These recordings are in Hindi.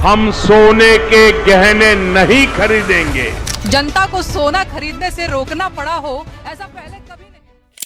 हम सोने के गहने नहीं खरीदेंगे। जनता को सोना खरीदने से रोकना पड़ा हो ऐसा पहले कभी नहीं।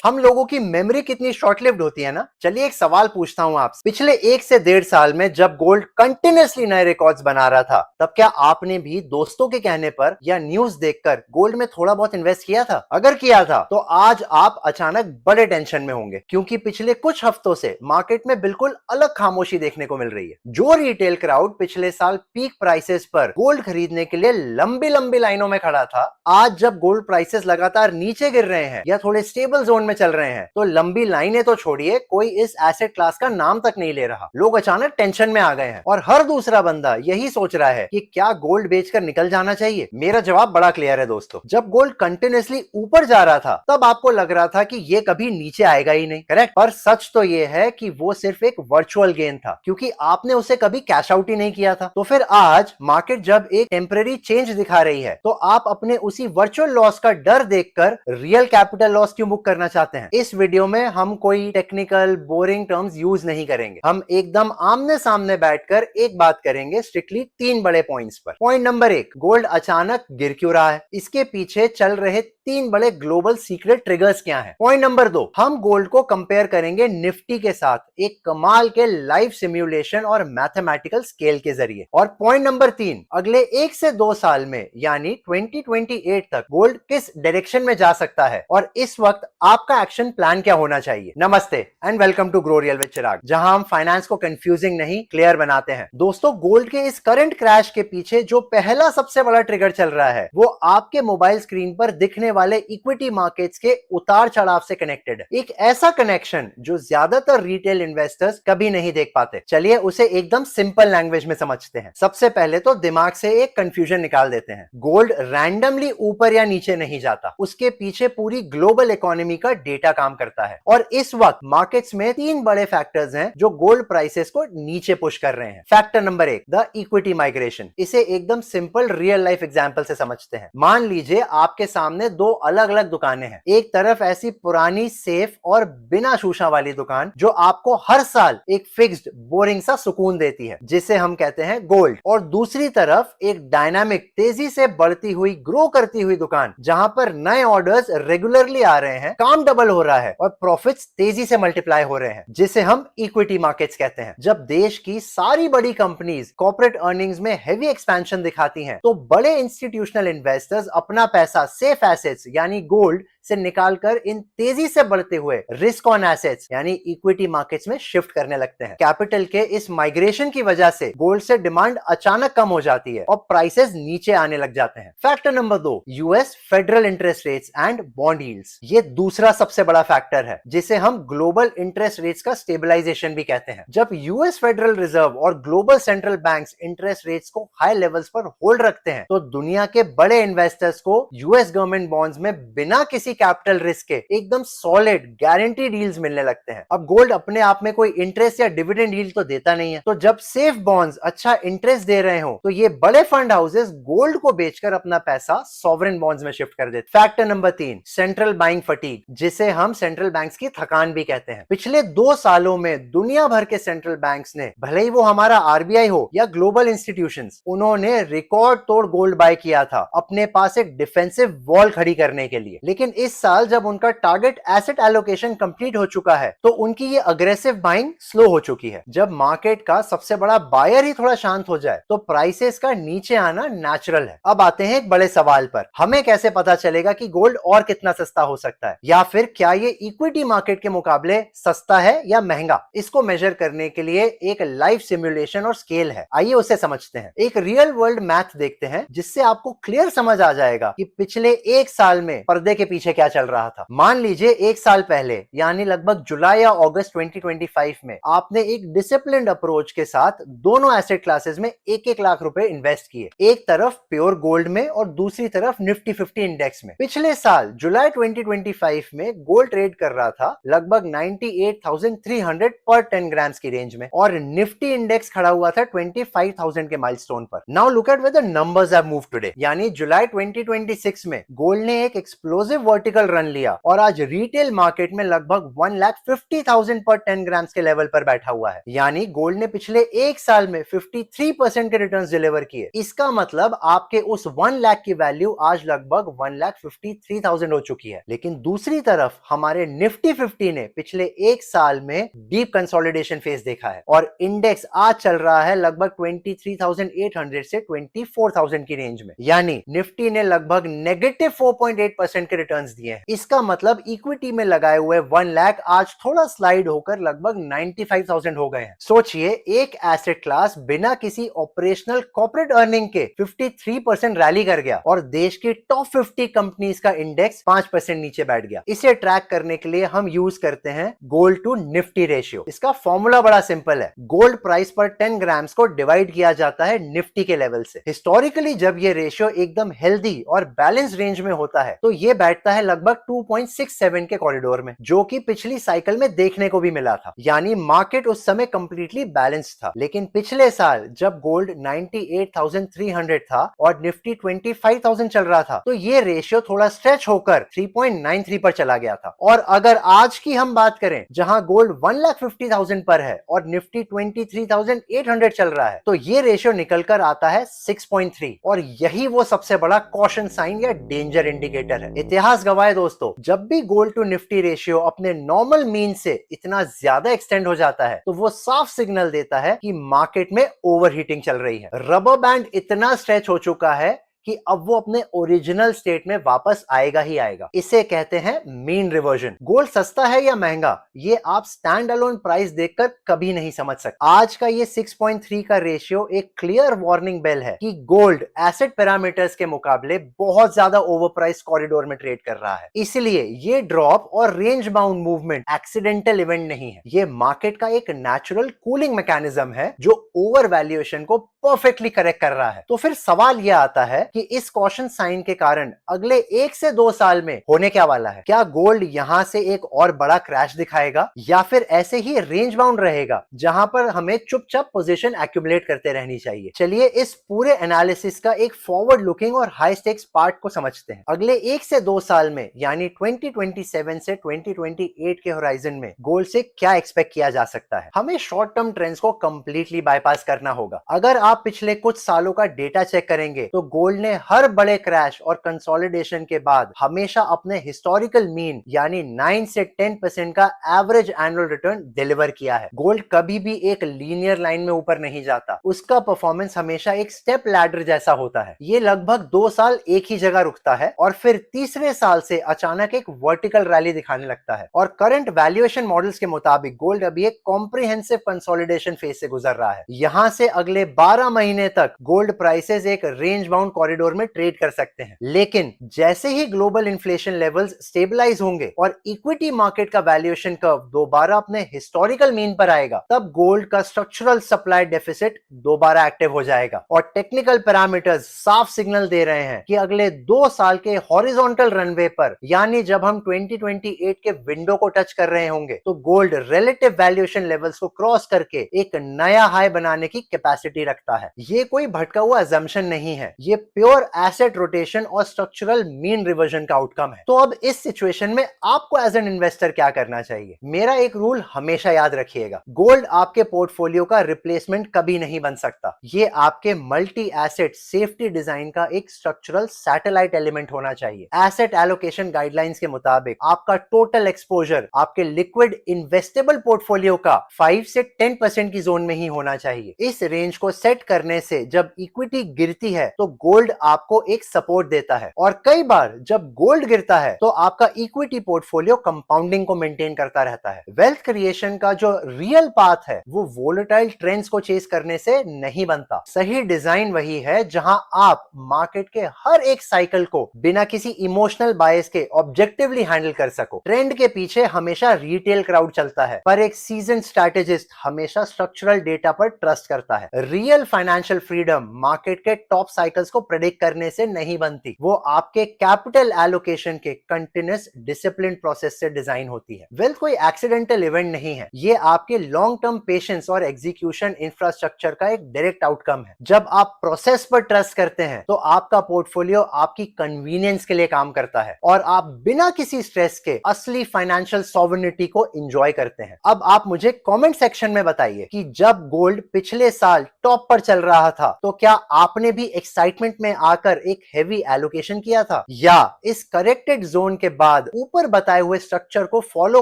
हम लोगों की मेमोरी कितनी शॉर्ट लिव्ड होती है ना। चलिए एक सवाल पूछता हूं आपसे, पिछले 1 से 1.5 साल में जब गोल्ड कंटिन्यूअसली नए रिकॉर्ड्स बना रहा था, तब क्या आपने भी दोस्तों के कहने पर या न्यूज देखकर गोल्ड में थोड़ा बहुत इन्वेस्ट किया था? अगर किया था तो आज आप अचानक बड़े टेंशन में होंगे, क्योंकि पिछले कुछ हफ्तों से मार्केट में बिल्कुल अलग खामोशी देखने को मिल रही है। जो रिटेल क्राउड पिछले साल पीक प्राइसेस पर गोल्ड खरीदने के लिए लंबी लंबी लाइनों में खड़ा था, आज जब गोल्ड प्राइसेस लगातार नीचे गिर रहे हैं या थोड़े स्टेबल जोन में चल रहे हैं, तो लंबी लाइनें तो छोड़िए, कोई इस एसेट क्लास का नाम तक नहीं ले रहा। लोग अचानक टेंशन में आ गए हैं और हर दूसरा बंदा यही सोच रहा है कि क्या गोल्ड बेचकर निकल जाना चाहिए। मेरा जवाब बड़ा क्लियर है दोस्तों, जब गोल्ड कंटिन्यूअसली ऊपर जा रहा था तब आपको लग रहा था कि ये कभी नीचे आएगा ही नहीं, करेक्ट? पर सच तो ये है कि वो सिर्फ एक वर्चुअल गेन था, क्योंकि आपने उसे कभी कैश आउट ही नहीं किया था। तो फिर आज मार्केट जब एक टेम्परेरी चेंज दिखा रही है, तो आप अपने उसी वर्चुअल लॉस का डर देखकर रियल कैपिटल लॉस क्यों बुक करना चाहते हैं? इस वीडियो में हम कोई टेक्निकल बोरिंग टर्म्स यूज नहीं करेंगे। हम एकदम आमने सामने बैठकर एक बात करेंगे, स्ट्रिक्टली 3 बड़े पॉइंट्स पर। पॉइंट नंबर 1, गोल्ड अचानक गिर क्यों रहा है? इसके पीछे चल रहे 3 बड़े ग्लोबल सीक्रेट ट्रिगर्स क्या हैं? पॉइंट नंबर 2, हम गोल्ड को कंपेयर करेंगे निफ्टी के साथ एक कमाल के लाइव सिमुलेशन और मैथमेटिकल स्केल के जरिए। और पॉइंट नंबर 3, अगले 1 से 2 साल में यानी 2028 तक गोल्ड किस डायरेक्शन में जा सकता है और इस वक्त आपका एक्शन प्लान क्या होना चाहिए। नमस्ते and welcome to grow real with Chirag, जहां हम फाइनेंस को कंफ्यूजिंग नहीं क्लियर बनाते हैं। दोस्तों, गोल्ड के इस करंट क्रैश के पीछे जो पहला सबसे बड़ा ट्रिगर चल रहा है, वो आपके मोबाइल स्क्रीन पर दिखने वाले इक्विटी मार्केट्स के उतार चढ़ाव से कनेक्टेड है। एक ऐसा कनेक्शन जो ज्यादातर रिटेल इन्वेस्टर्स कभी नहीं देख पाते। चलिए उसे एकदम सिंपल लैंग्वेज में समझते हैं। सबसे पहले तो दिमाग से एक कंफ्यूजन निकाल देते हैं। गोल्ड रैंडमली ऊपर या नीचे नहीं जाता, उसके पीछे पूरी ग्लोबल इकोनॉमी का डेटा काम करता है। और इस वक्त मार्केट्स में 3 बड़े फैक्टर्स हैं जो गोल्ड प्राइसेस को नीचे पुश कर रहे हैं। Factor number 1, the equity migration. इसे एकदम सिंपल रियल लाइफ एग्जांपल से समझते हैं। मान लीजिए आपके सामने 2 अलग अलग दुकानें हैं। एक तरफ ऐसी पुरानी सेफ और बिना शीशा वाली दुकान जो आपको हर साल एक फिक्स्ड बोरिंग सा सुकून देती है, जिसे हम कहते हैं गोल्ड। और दूसरी तरफ एक डायनामिक, तेजी से बढ़ती हुई, ग्रो करती हुई दुकान, जहां पर नए ऑर्डर्स रेगुलरली आ रहे हैं, काम डबल हो रहा है और प्रॉफिट्स तेजी से मल्टीप्लाई हो रहे हैं, जिसे हम इक्विटी मार्केट्स कहते हैं। जब देश की सारी बड़ी कंपनीज कॉर्पोरेट अर्निंग्स में हेवी एक्सपेंशन दिखाती हैं, तो बड़े इंस्टीट्यूशनल इन्वेस्टर्स अपना पैसा सेफ एसेट्स यानी गोल्ड से निकालकर इन तेजी से बढ़ते हुए रिस्क ऑन एसेट्स यानी इक्विटी मार्केट्स में शिफ्ट करने लगते हैं। कैपिटल के इस माइग्रेशन की वजह से गोल्ड से डिमांड अचानक कम हो जाती है और प्राइसेस नीचे आने लग जाते हैं। Factor number 2, US federal interest rates and bond yields. ये दूसरा सबसे बड़ा फैक्टर है, जिसे हम ग्लोबल इंटरेस्ट रेट्स का स्टेबलाइजेशन भी कहते हैं। जब यूएस फेडरल रिजर्व और global central banks interest rates को हाई लेवल्स पर होल्ड रखते हैं, तो दुनिया के बड़े इन्वेस्टर्स को यूएस गवर्नमेंट बॉन्ड्स में बिना किसी कैपिटल रिस्क के एकदम सॉलिड गारंटी डील्स मिलने लगते हैं। अब गोल्ड अपने आप में कोई इंटरेस्ट या डिविडेंड डील तो देता नहीं है, तो जब सेफ बॉन्ड्स अच्छा इंटरेस्ट दे रहे हो, तो ये बड़े फंड हाउसेस गोल्ड को बेचकर अपना पैसा सॉवरेन बॉन्ड्स में शिफ्ट कर देते। Factor number 3, central buying fatigue, जिसे हम सेंट्रल बैंक्स की थकान भी कहते हैं। पिछले 2 सालों में दुनिया भर के सेंट्रल बैंक्स ने, भले ही वो हमारा आरबीआई हो या ग्लोबल इंस्टीट्यूशंस, उन्होंने रिकॉर्ड तोड़ गोल्ड बाय किया था अपने पास एक डिफेंसिव वॉल खड़ी करने के लिए। लेकिन इस साल जब उनका टारगेट एसेट एलोकेशन कंप्लीट हो चुका है, तो उनकी ये अग्रेसिव बाइंग स्लो हो चुकी है। जब मार्केट का सबसे बड़ा बायर ही थोड़ा शांत हो जाए, तो प्राइसेस का नीचे आना नेचुरल है। अब आते हैं एक बड़े सवाल पर, हमें कैसे पता चलेगा कि गोल्ड और कितना सस्ता हो सकता है, या फिर क्या ये इक्विटी मार्केट के मुकाबले सस्ता है या महंगा? इसको मेजर करने के लिए एक लाइव सिमुलेशन और स्केल है। आइए उसे समझते हैं। एक रियल वर्ल्ड मैथ देखते हैं, जिससे आपको क्लियर समझ आ जाएगा कि पिछले 1 साल में पर्दे के पीछे क्या चल रहा था। मान लीजिए 1 साल पहले यानी लगभग जुलाई या अगस्त 2025 में आपने एक डिसिप्लिन्ड अप्रोच के साथ दोनों एसेट क्लासेस में 1-1 लाख रुपए इन्वेस्ट किए, एक तरफ प्योर गोल्ड में और दूसरी तरफ निफ्टी 50 इंडेक्स में। पिछले साल जुलाई 2025 में गोल्ड ट्रेड कर रहा था लगभग 98,300 पर 10 ग्राम्स की रेंज में और निफ्टी इंडेक्स खड़ा हुआ था 25,000 के माइलस्टोन पर। Now look at where the numbers have moved today. यानी जुलाई 2026 में गोल्ड ने एक एक्सप्लोसिव वर्टिकल रन लिया और आज रिटेल मार्केट में लगभग 1,50,000 पर 10 ग्राम्स के लेवल पर बैठा हुआ है। यानी गोल्ड ने पिछले एक साल में 53% के रिटर्न्स डिलीवर किए। इसका मतलब आपके उस 1 लाख की वैल्यू आज लगभग 1,53,000 हो चुकी है। लेकिन दूसरी तरफ हमारे निफ्टी 50 ने पिछले एक साल में डीप कंसोलिडेशन फेज देखा है और इंडेक्स आज चल रहा है लगभग 23,800 से 24,000 की रेंज में। यानी निफ्टी ने लगभग नेगेटिव 4.8% के रिटर्न्स दिए हैं। इसका मतलब इक्विटी में लगाए हुए 1 लाख आज थोड़ा स्लाइड होकर लगभग 95,000 हो गए हैं। सोचिए, एक एसेट क्लास बिना किसी ऑपरेशनल कॉर्पोरेट अर्निंग के 53% रैली कर गया और देश की टॉप 50 कंपनीज का इंडेक्स 5% नीचे बैठ गया। इसे ट्रैक करने के लिए हम यूज करते हैं गोल्ड टू निफ्टी रेशियो। इसका फॉर्मूला बड़ा सिंपल है। गोल्ड प्राइस पर 10 ग्राम्स को डिवाइड किया जाता है निफ्टी के लेवल से। हिस्टोरिकली जब ये रेशियो एकदम हेल्दी और बैलेंस रेंज में होता है तो ये बैठता है लगभग 2.67 के कॉरिडोर में, जो कि पिछली साइकिल में देखने को भी मिला था। यानी मार्केट उस समय कंप्लीटली बैलेंस था। लेकिन पिछले साल जब गोल्ड 98,300 था और निफ्टी 25,000 चल रहा था तो ये रेशियो थोड़ा स्ट्रेच होकर 3.93 पर चला गया था। और अगर आज की हम बात करें जहां गोल्ड 1,50,000 पर है और निफ्टी 23,800 चल रहा है तो ये रेशियो निकलकर आता है 6.3 और यही वो सबसे बड़ा कॉशन साइन या डेंजर इंडिकेटर है। इतिहास गवाह है दोस्तों, जब भी गोल्ड टू निफ्टी रेशियो अपने नॉर्मल मीन से इतना ज्यादा एक्सटेंड हो जाता है तो वो साफ सिग्नल देता है कि मार्केट में ओवरहीटिंग चल रही है। रबर बैंड इतना स्ट्रेच हो चुका है कि अब वो अपने ओरिजिनल स्टेट में वापस आएगा ही आएगा। इसे कहते हैं मीन रिवर्जन। गोल्ड सस्ता है या महंगा, ये आप स्टैंड अलोन प्राइस देखकर कभी नहीं समझ सकते। आज का ये 6.3 का रेशियो एक क्लियर वार्निंग बेल है कि गोल्ड एसेट पैरामीटर्स के मुकाबले बहुत ज्यादा ओवरप्राइस कॉरिडोर में ट्रेड कर रहा है। इसलिए ये ड्रॉप और range bound movement accidental event नहीं है, ये मार्केट का एक नेचुरल कूलिंग मैकेनिज्म है जो ओवर वैल्यूएशन को परफेक्टली करेक्ट कर रहा है। तो फिर सवाल यह आता है कि इस कॉशन साइन के कारण अगले 1 से 2 साल में होने क्या वाला है। क्या गोल्ड यहां से एक और बड़ा क्रैश दिखाएगा या फिर ऐसे ही रेंज बाउंड रहेगा जहां पर हमें चुपचाप पोजीशन एक्यूमुलेट करते रहनी चाहिए। चलिए इस पूरे एनालिसिस का एक फॉरवर्ड लुकिंग और हाई स्टेक्स पार्ट को समझते हैं। अगले 1 से 2 साल में यानी 2027 से 2028 के होराइजन में गोल्ड से क्या एक्सपेक्ट किया जा सकता है। हमें शॉर्ट टर्म ट्रेंड्स को कंप्लीटली बाईपास करना होगा। अगर आप पिछले कुछ सालों का डेटा चेक करेंगे तो गोल्ड ने हर बड़े क्रैश और कंसोलिडेशन के बाद हमेशा अपने हिस्टोरिकल मीन यानी 9 से 10% का एवरेज एनुअल रिटर्न डिलीवर किया है। गोल्ड कभी भी एक लीनियर लाइन में ऊपर नहीं जाता, उसका परफॉर्मेंस हमेशा एक स्टेप लैडर जैसा होता है। ये लगभग 2 साल एक ही जगह रुकता है और फिर तीसरे साल से अचानक एक वर्टिकल रैली दिखाने लगता है। और करंट वैल्यूएशन मॉडल्स के मुताबिक गोल्ड अभी एक कॉम्प्रिहेंसिव कंसोलिडेशन फेज से गुजर रहा है। यहां से अगले 12 महीने तक गोल्ड प्राइसेस एक रेंज बाउंड कॉरिडोर में ट्रेड कर सकते हैं। लेकिन जैसे ही ग्लोबल इन्फ्लेशन लेवल्स स्टेबलाइज होंगे और इक्विटी मार्केट का वैल्यूएशन कर्व दोबारा अपने हिस्टोरिकल मीन पर आएगा, तब गोल्ड का स्ट्रक्चरल सप्लाई डेफिसिट दोबारा एक्टिव हो जाएगा। और टेक्निकल पैरामीटर्स साफ सिग्नल दे रहे हैं कि अगले 2 साल के हॉरिजॉन्टल रनवे पर यानी जब हम 2028 के विंडो को टच कर रहे होंगे तो गोल्ड रिलेटिव वैल्यूएशन लेवल्स को क्रॉस करके एक नया हाई बनाने की कैपेसिटी रखता है। ये कोई भटका हुआ अजम्पशन नहीं है, ये प्योर एसेट रोटेशन और स्ट्रक्चरल मीन रिवर्जन का आउटकम है। तो अब इस सिचुएशन में आपको एज एन इन्वेस्टर क्या करना चाहिए? मेरा एक रूल हमेशा याद रखिएगा, गोल्ड आपके पोर्टफोलियो का रिप्लेसमेंट कभी नहीं बन सकता। ये आपके मल्टी एसेट सेफ्टी डिजाइन का एक स्ट्रक्चरल सैटेलाइट एलिमेंट होना चाहिए। एसेट एलोकेशन गाइडलाइंस के मुताबिक आपका टोटल एक्सपोजर आपके लिक्विड इन्वेस्टेबल पोर्टफोलियो का 5 से 10% की जोन में ही होना चाहिए। इस रेंज को सेट करने से जब इक्विटी गिरती है तो गोल्ड आपको एक सपोर्ट देता है और कई बार जब गोल्ड गिरता है तो आपका इक्विटी पोर्टफोलियो कंपाउंडिंग को मेंटेन करता रहता है। वेल्थ क्रिएशन का जो रियल पाथ है वो वोलेटाइल ट्रेंड्स को चेस करने से नहीं बनता। सही डिजाइन वही है जहां आप मार्केट के हर एक साइकिल को बिना किसी इमोशनल बायस के ऑब्जेक्टिवली हैंडल कर सको। ट्रेंड के पीछे हमेशा रिटेल क्राउड चलता है पर एक सीजन स्ट्रैटेजिस्ट हमेशा स्ट्रक्चरल डेटा पर ट्रस्ट करता है। रियल फाइनेंशियल फ्रीडम मार्केट के टॉप साइकिल्स को प्रेडिक्ट करने से नहीं बनती, वो आपके कैपिटल एलोकेशन के कंटिन्यूस डिसिप्लिन प्रोसेस से डिजाइन होती है। वेल्थ कोई एक्सीडेंटल इवेंट नहीं है, ये आपके लॉन्ग टर्म पेशेंस और एग्जीक्यूशन इंफ्रास्ट्रक्चर का एक डायरेक्ट आउटकम है। जब आप प्रोसेस पर ट्रस्ट करते हैं तो आपका पोर्टफोलियो आपकी कन्वीनियंस के लिए काम करता है और आप बिना किसी स्ट्रेस के असली फाइनेंशियल सॉवरेनिटी को एंजॉय करते हैं। अब आप मुझे कमेंट सेक्शन में बताइए कि जब गोल्ड पिछले साल टॉप पर चल रहा था तो क्या आपने भी एक्साइटमेंट में आकर एक हेवी एलोकेशन किया था, या इस करेक्टेड जोन के बाद ऊपर बताए हुए स्ट्रक्चर को फॉलो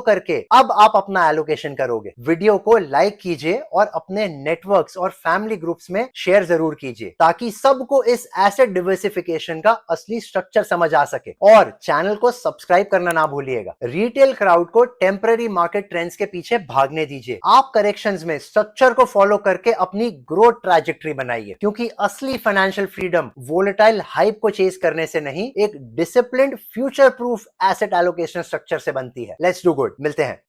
करके अब आप अपना एलोकेशन करोगे। वीडियो को लाइक कीजिए और अपने नेटवर्क्स और फैमिली ग्रुप्स में शेयर जरूर कीजिए ताकि सबको इस एसेट डिवर्सिफिकेशन का असली स्ट्रक्चर समझ आ सके। और चैनल को सब्सक्राइब करना ना भूलिएगा। रिटेल क्राउड को टेम्पररी मार्केट ट्रेंड्स के पीछे भागने दीजिए। आप करेक्शंस में स्ट्रक्चर को फॉलो करके अपनी ग्रोथ ट्रैजेक्टरी बनाइए, क्योंकि असली फाइनेंशियल फ्रीडम वोलेटाइल हाइप को चेस करने से नहीं, एक disciplined future proof asset allocation structure से बनती है। Let's do good. मिलते हैं।